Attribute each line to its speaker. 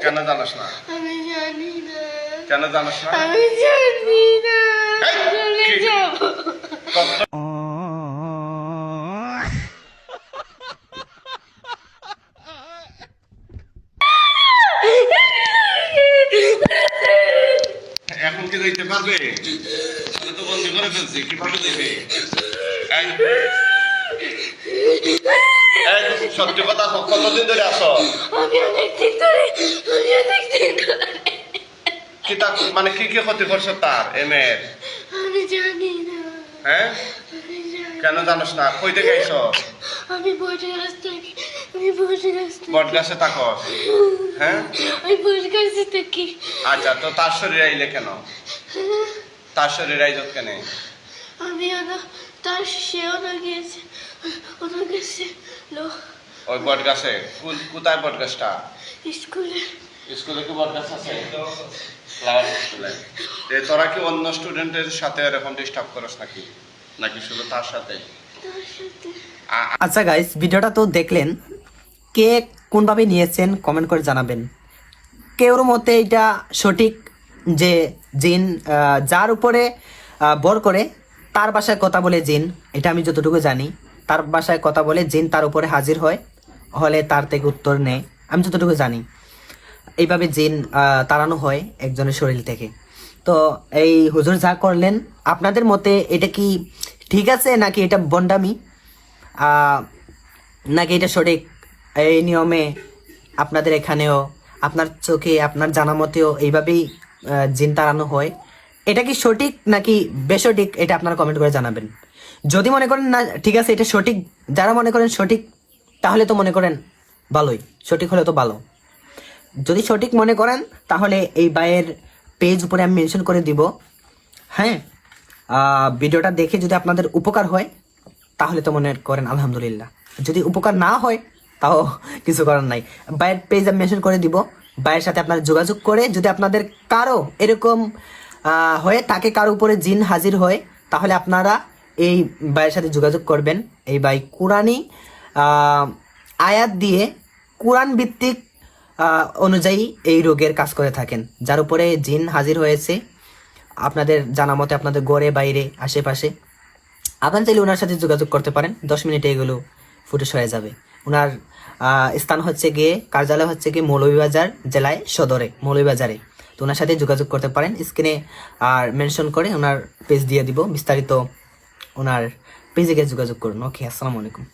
Speaker 1: কেন জানাস না?
Speaker 2: আমি জানি না।
Speaker 1: কেন জানাস না?
Speaker 2: আমি জানি না।
Speaker 1: এই,
Speaker 2: চলে
Speaker 1: কি?
Speaker 2: যাব।
Speaker 1: কত- এখন কি দিতে পারবে? আমি তো বন্দি করে ফেলছি, কিভাবে দিবে? এই, এই, সত্যি কথা কতদিন ধরে আসো?
Speaker 2: আমি অনেকদিন ধরে, আমি অনেকদিন ধরে।
Speaker 1: কি তা মানে কি কি ক্ষতি করছো তার এমের?
Speaker 2: আমি জানি না।
Speaker 1: হ্যাঁ,
Speaker 2: আমি জানি।
Speaker 1: কেন জানাস না? কই থেকে আইছো?
Speaker 2: আমি বটে রাস্তায়, আমি বটে রাস্তায়।
Speaker 1: বট গাছে থাকো? হ্যাঁ,
Speaker 2: আমি বটে গাছে থাকি।
Speaker 1: আচ্ছা, তো তার শরীরে আইলে কেন? তার শরীরে আইজত কেন?
Speaker 2: আমি তার সেও না গিয়েছে, ওনার কাছে লো
Speaker 1: ওই বট গাছে? কোথায় বট গাছটা?
Speaker 2: স্কুলে।
Speaker 1: স্কুলে কি বট গাছ আছে? ফ্লাওয়ার স্কুলে। তোরা কি অন্য স্টুডেন্টের সাথে এরকম ডিস্টার্ব করস নাকি, নাকি শুধু তার সাথে?
Speaker 2: তার সাথে
Speaker 3: আচ্ছা গাইস, ভিডিওটা তো দেখলেন, কে কোনভাবে নিয়েছেন কমেন্ট করে জানাবেন। কেউর মতে এটা সঠিক যে জিন যার উপরে বর করে তার বাসায় কথা বলে জিন, এটা আমি যতটুকু জানি, তার বাসায় কথা বলে জিন তার উপরে হাজির হয়, হলে তার থেকে উত্তর নেয়, আমি যতটুকু জানি এইভাবে জিন তাড়ানো হয় একজনের শরীর থেকে। তো এই হুজুর যা করলেন, আপনাদের মতে এটা কি ঠিক আছে নাকি এটা বন্ডামি, নাকি এটা সঠিক? এই নিয়মে আপনাদের এখানেও, আপনার চোখে, আপনার জানা মতেও এইভাবেই জিন তাড়ানো হয়, এটা কি সঠিক নাকি বেসঠিক? এটা আপনারা কমেন্ট করে জানাবেন। যদি মনে করেন না ঠিক আছে এটা সঠিক, যারা মনে করেন সঠিক, তাহলে তো মনে করেন ভালোই, সঠিক হলে তো ভালো। যদি সঠিক মনে করেন তাহলে এই ভাইয়ের পেজ উপরে আমি মেনশন করে দিব। হ্যাঁ, ভিডিওটা দেখে যদি আপনাদের উপকার হয় তাহলে তো মনে করেন আলহামদুলিল্লাহ, যদি উপকার না হয় তাও কিছু করার নাই। ভাইয়ের পেজ আমি মেনশন করে দিব, ভাইয়ের সাথে আপনারা যোগাযোগ করে যদি আপনাদের কারো এরকম হয়ে তাকে কারো উপরে জিন হাজির হয়, তাহলে আপনারা এই ভাইয়ের সাথে যোগাযোগ করবেন। এই ভাই কোরআনী আয়াত দিয়ে, কোরআন ভিত্তিক অনুযায়ী এই রোগের কাজ করে থাকেন। যার উপরে জিন হাজির হয়েছে আপনাদের জানা মতে আপনাদের ঘরে বাইরে আশেপাশে, আপনারা চাইলে ওনার সাথে যোগাযোগ করতে পারেন। 10 মিনিটে এগুলো ফুটেজ হয়ে যাবে। ওনার স্থান হচ্ছে গিয়ে, কার্যালয় হচ্ছে গিয়ে মৌলভীবাজার জেলায় সদরে, মৌলভীবাজারে। তো ওনার সাথে যোগাযোগ করতে পারেন। স্ক্রিনে আর মেনশন করে ওনার পেজ দিয়ে দিব, বিস্তারিত ওনার পেজে গিয়ে যোগাযোগ করুন। ওকে, আসসালামু আলাইকুম।